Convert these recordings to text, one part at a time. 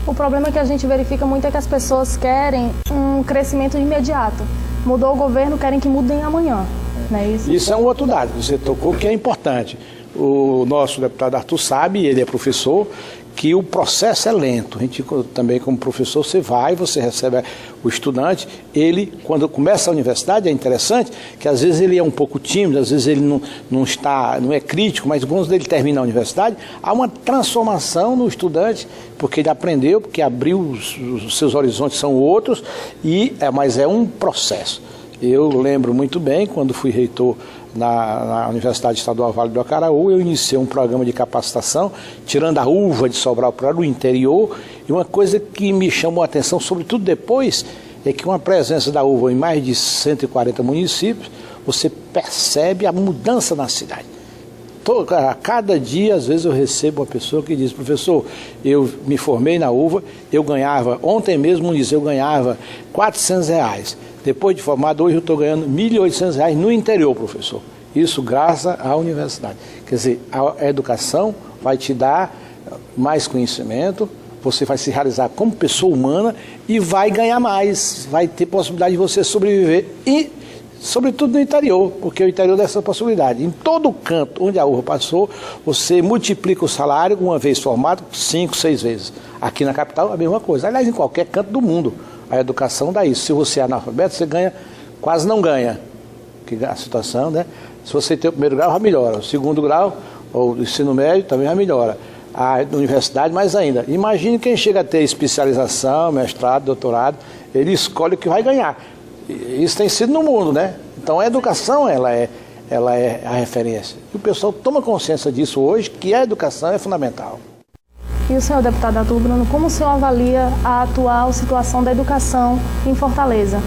O problema que a gente verifica muito é que as pessoas querem um crescimento imediato. Mudou o governo, querem que mudem amanhã. Não é isso? Isso é um outro dado que você tocou, que é importante. O nosso deputado Arthur sabe, ele é professor, que o processo é lento. A gente também, como professor, você recebe o estudante, ele, quando começa a universidade, é interessante que às vezes ele é um pouco tímido, às vezes ele não é crítico, mas quando ele termina a universidade, há uma transformação no estudante, porque ele aprendeu, porque abriu, os seus horizontes são outros, mas é um processo. Eu lembro muito bem, quando fui reitor na Universidade Estadual Vale do Acaraú, eu iniciei um programa de capacitação, tirando a uva de Sobral para o interior, e uma coisa que me chamou a atenção, sobretudo depois, é que com a presença da uva em mais de 140 municípios, você percebe a mudança na cidade. A cada dia, às vezes, eu recebo uma pessoa que diz: professor, eu me formei na uva, eu ganhava, ontem mesmo eu ganhava R$400. Depois de formado, hoje eu estou ganhando R$1.800 no interior, professor. Isso graças à universidade. Quer dizer, a educação vai te dar mais conhecimento, você vai se realizar como pessoa humana e vai ganhar mais, vai ter possibilidade de você sobreviver e, sobretudo no interior, porque o interior dá essa possibilidade. Em todo canto onde a uva passou, você multiplica o salário, uma vez formado, 5, 6 vezes. Aqui na capital, a mesma coisa. Aliás, em qualquer canto do mundo, a educação dá isso. Se você é analfabeto, você ganha, quase não ganha. Que a situação, né? Se você tem o primeiro grau, já melhora. O segundo grau, ou o ensino médio, também já melhora. A universidade, mais ainda. Imagine quem chega a ter especialização, mestrado, doutorado, ele escolhe o que vai ganhar. Isso tem sido no mundo, né? Então a educação, ela é a referência. E o pessoal toma consciência disso hoje, que a educação é fundamental. E o senhor deputado Arthur Bruno, como o senhor avalia a atual situação da educação em Fortaleza?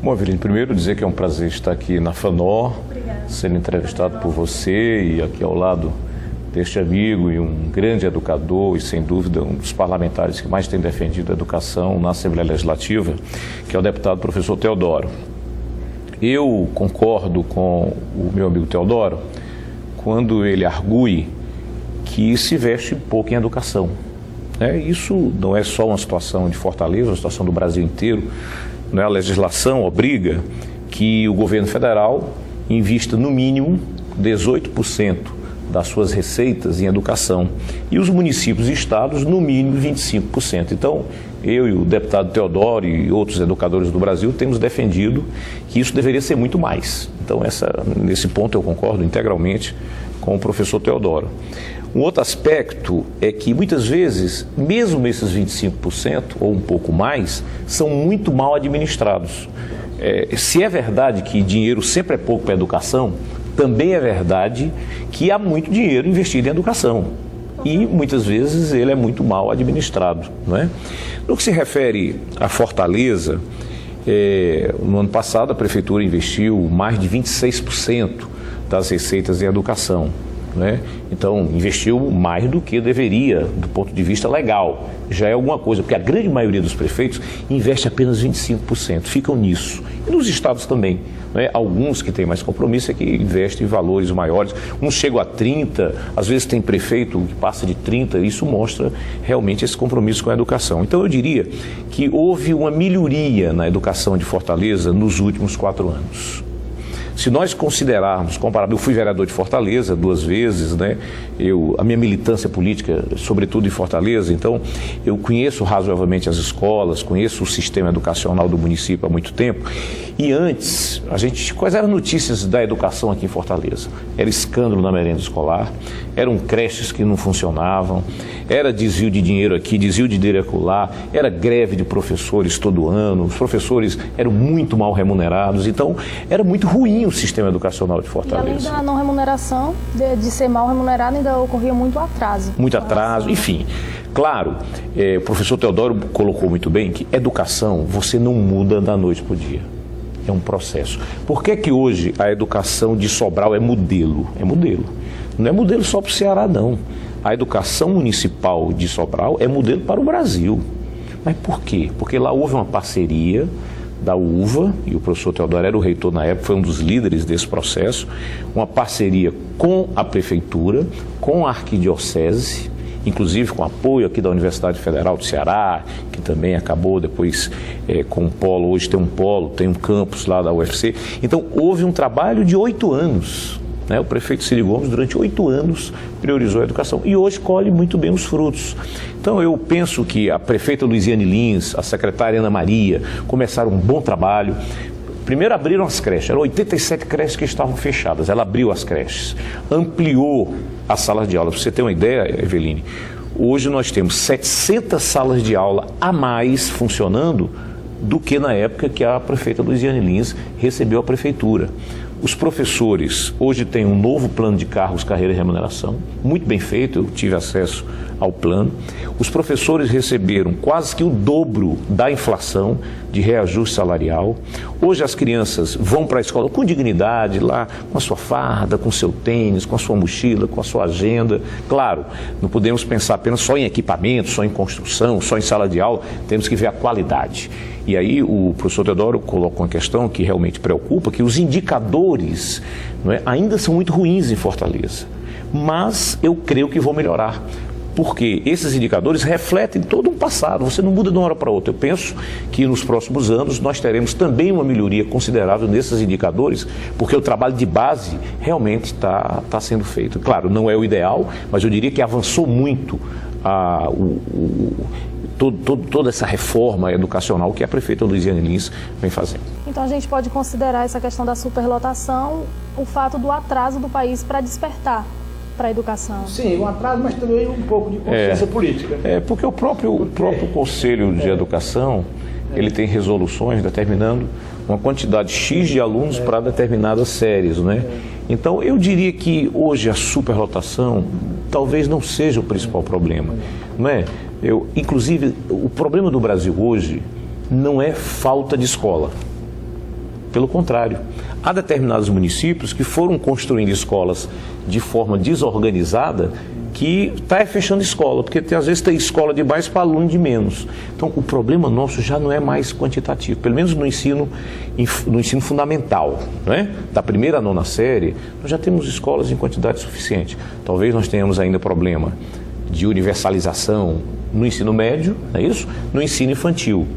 Bom, Eveline, primeiro dizer que é um prazer estar aqui na FANOR, sendo entrevistado por você e aqui ao lado deste amigo e um grande educador e, sem dúvida, um dos parlamentares que mais tem defendido a educação na Assembleia Legislativa, que é o deputado professor Teodoro. Eu concordo com o meu amigo Teodoro quando ele argue que se investe pouco em educação. Isso não é só uma situação de Fortaleza, é uma situação do Brasil inteiro. A legislação obriga que o governo federal invista no mínimo 18% das suas receitas em educação e os municípios e estados no mínimo 25%. Então, eu e o deputado Teodoro e outros educadores do Brasil temos defendido que isso deveria ser muito mais. Então, nesse ponto eu concordo integralmente com o professor Teodoro. Um outro aspecto é que muitas vezes, mesmo esses 25% ou um pouco mais, são muito mal administrados. Se é verdade que dinheiro sempre é pouco para a educação, também é verdade que há muito dinheiro investido em educação e muitas vezes ele é muito mal administrado, não é? No que se refere a Fortaleza, no ano passado a Prefeitura investiu mais de 26% das receitas em educação. Então, investiu mais do que deveria, do ponto de vista legal. Já é alguma coisa, porque a grande maioria dos prefeitos investe apenas 25%, ficam nisso. E nos estados também. Alguns que têm mais compromisso é que investem em valores maiores. Uns chegam a 30%, às vezes tem prefeito que passa de 30%, isso mostra realmente esse compromisso com a educação. Então, eu diria que houve uma melhoria na educação de Fortaleza nos últimos 4 anos. Se nós considerarmos, eu fui vereador de Fortaleza 2 vezes, a minha militância política, sobretudo em Fortaleza, então eu conheço razoavelmente as escolas, conheço o sistema educacional do município há muito tempo. E antes, quais eram as notícias da educação aqui em Fortaleza? Era escândalo na merenda escolar, eram creches que não funcionavam, era desvio de dinheiro aqui, desvio de dinheiro acolá, era greve de professores todo ano, os professores eram muito mal remunerados, então era muito ruim o sistema educacional de Fortaleza. E além da não remuneração, de ser mal remunerado, ainda ocorria muito atraso. Muito atraso, enfim. Claro, o professor Teodoro colocou muito bem que educação você não muda da noite para o dia. É um processo. Por que que hoje a educação de Sobral é modelo? É modelo. Não é modelo só para o Ceará, não. A educação municipal de Sobral é modelo para o Brasil. Mas por quê? Porque lá houve uma parceria da UVA, e o professor Teodoro era o reitor na época, foi um dos líderes desse processo, uma parceria com a prefeitura, com a arquidiocese inclusive com apoio aqui da Universidade Federal do Ceará, que também acabou depois com um polo, hoje tem um polo, tem um campus lá da UFC. Então, houve um trabalho de 8 anos. O prefeito Ciro Gomes, durante 8 anos, priorizou a educação e hoje colhe muito bem os frutos. Então, eu penso que a prefeita Luiziane Lins, a secretária Ana Maria, começaram um bom trabalho. Primeiro abriram as creches, eram 87 creches que estavam fechadas, ela abriu as creches, ampliou as salas de aula. Para você ter uma ideia, Eveline, hoje nós temos 700 salas de aula a mais funcionando do que na época que a prefeita Luiziane Lins recebeu a prefeitura. Os professores hoje têm um novo plano de cargos, carreira e remuneração, muito bem feito, eu tive acesso ao plano. Os professores receberam quase que o dobro da inflação de reajuste salarial. Hoje as crianças vão para a escola com dignidade, lá com a sua farda, com o seu tênis, com a sua mochila, com a sua agenda. Claro, não podemos pensar apenas só em equipamento, só em construção, só em sala de aula, temos que ver a qualidade. E aí o professor Teodoro coloca uma questão que realmente preocupa, que os indicadores ainda são muito ruins em Fortaleza, mas eu creio que vão melhorar, porque esses indicadores refletem todo um passado, você não muda de uma hora para outra. Eu penso que nos próximos anos nós teremos também uma melhoria considerável nesses indicadores, porque o trabalho de base realmente está sendo feito. Claro, não é o ideal, mas eu diria que avançou muito toda essa reforma educacional que a prefeita Luiziane Lins vem fazendo. Então a gente pode considerar essa questão da superlotação o fato do atraso do país para despertar para a educação. Sim, um atraso, mas também um pouco de consciência política. Porque o próprio Conselho de Educação, ele tem resoluções determinando uma quantidade X de alunos para determinadas séries, Então, eu diria que hoje a superlotação talvez não seja o principal problema, Inclusive, o problema do Brasil hoje não é falta de escola. Pelo contrário, há determinados municípios que foram construindo escolas de forma desorganizada que está fechando escola, porque às vezes tem escola de mais para aluno de menos. Então, o problema nosso já não é mais quantitativo, pelo menos no ensino fundamental, Da primeira à 9ª série, nós já temos escolas em quantidade suficiente. Talvez nós tenhamos ainda problema de universalização no ensino médio, não é isso? No ensino infantil,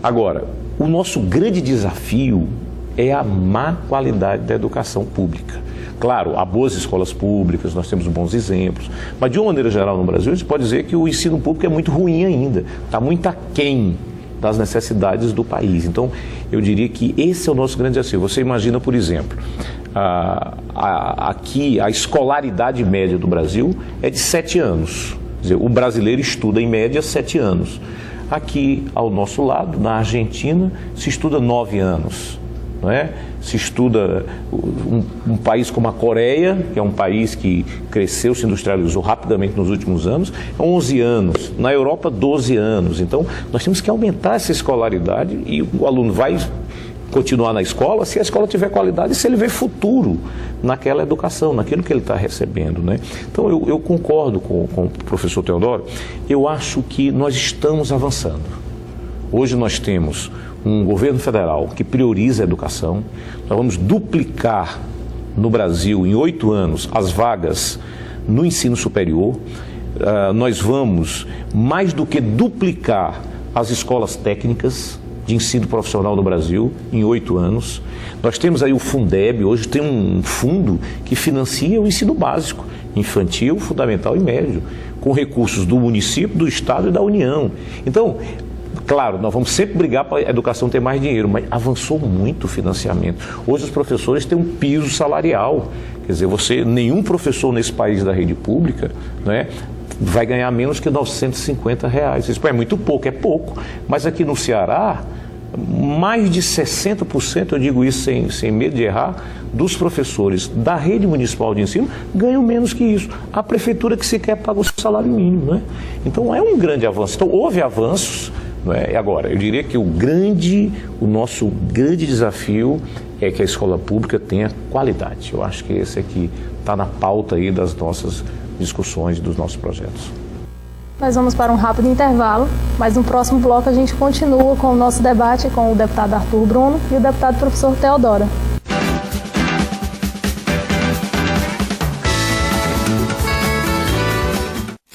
Agora, o nosso grande desafio é a má qualidade da educação pública. Claro, há boas escolas públicas, nós temos bons exemplos, mas de uma maneira geral no Brasil, a gente pode dizer que o ensino público é muito ruim ainda, está muito aquém das necessidades do país. Então, eu diria que esse é o nosso grande desafio. Você imagina, por exemplo, aqui a escolaridade média do Brasil é de 7 anos. Quer dizer, o brasileiro estuda em média 7 anos. Aqui, ao nosso lado, na Argentina, se estuda 9 anos. Se estuda um país como a Coreia, que é um país que cresceu, se industrializou rapidamente nos últimos anos, é 11 anos. Na Europa, 12 anos. Então, nós temos que aumentar essa escolaridade e o aluno vai continuar na escola se a escola tiver qualidade e se ele vê futuro naquela educação, naquilo que ele está recebendo, Então, eu concordo com o professor Teodoro. Eu acho que nós estamos avançando. Hoje nós temos um governo federal que prioriza a educação. Nós vamos duplicar no Brasil, em 8 anos, as vagas no ensino superior. Nós vamos, mais do que duplicar as escolas técnicas de ensino profissional no Brasil em 8 anos. Nós temos aí o Fundeb, hoje tem um fundo que financia o ensino básico, infantil, fundamental e médio, com recursos do município, do estado e da União. Então, claro, nós vamos sempre brigar para a educação ter mais dinheiro, mas avançou muito o financiamento. Hoje os professores têm um piso salarial, quer dizer, nenhum professor nesse país da rede pública, vai ganhar menos que R$950. Isso é muito pouco, é pouco. Mas aqui no Ceará, mais de 60%, eu digo isso sem medo de errar, dos professores da rede municipal de ensino ganham menos que isso. A prefeitura que sequer paga o salário mínimo, Então é um grande avanço. Então houve avanços, Agora, eu diria que o nosso grande desafio é que a escola pública tenha qualidade. Eu acho que esse aqui está na pauta aí das nossas discussões, dos nossos projetos. Nós vamos para um rápido intervalo, mas no próximo bloco a gente continua com o nosso debate com o deputado Arthur Bruno e o deputado professor Teodoro.